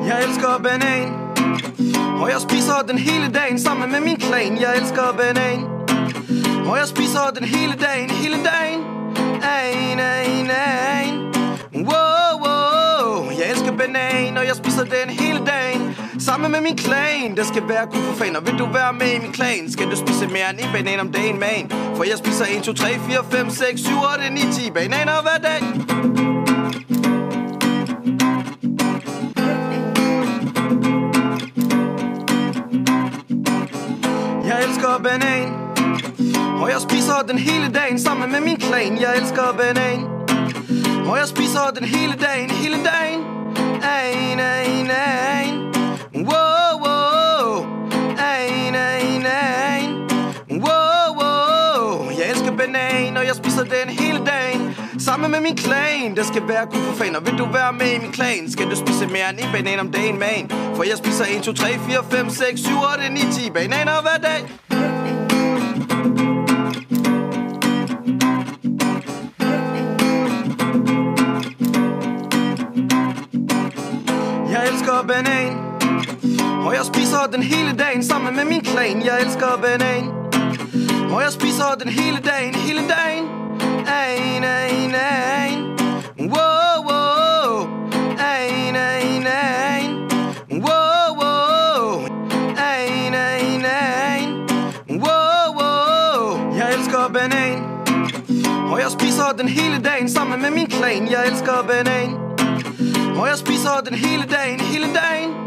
Jeg elsker banan, og jeg spiser den hele dagen sammen med min klan. Jeg elsker banan, og jeg spiser den hele dagen, ein. Wow, wow. Jeg elsker banan, og jeg spiser den hele dagen sammen med min klan. Det skal være god for fan, og vil du være med i min klan, skal du spise mere end en banan om dagen, man. For jeg spiser 1, 2, 3, 4, 5, 6, 7, 8, 9, 10 bananer hver dag. Jeg elsker banan, og jeg spiser den hele dagen sammen med min klan. Jeg elsker banan, og jeg spiser den hele dagen, ein. Wow, wow. Ein. Wow, wow. Jeg elsker banan, og jeg spiser den hele dagen sammen med min klan. Det skal være god for fan, og vil du være med i min klan, skal du spise mere end en banan om dagen, man. For jeg spiser 1, 2, 3, 4, 5, 6, 7, 8, 9, 10 bananer hver dag. Jeg elsker banan, og jeg spiser den hele dagen sammen med min klan. Jeg elsker banan, og jeg spiser den hele dagen, ein. Wow, wow. Ein. Wow, wow. Ein. Wow, wow. Jeg elsker banan, og jeg spiser den hele dagen sammen med min klan. Jeg elsker banan, og jeg spiser den hele dagen, ein.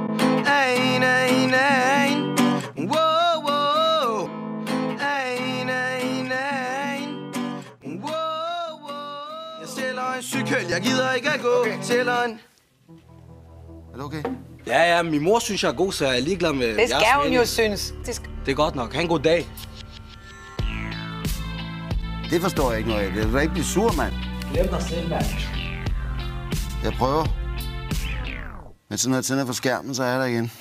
Wow, wow. Ein. Wow, wow. Jeg stjæler en cykel, jeg gider ikke at gå. Okay. Stjæler en... Er det okay? Ja, min mor synes, jeg er god, så jeg er ligeglad med... Det skal hun jo synes. Det er godt nok. Ha' en god dag. Det forstår jeg ikke noget af. Det vil ikke blive sur, mand. Glem dig selv, mand. Jeg prøver. Men så når jeg tænder for skærmen, så er jeg der igen.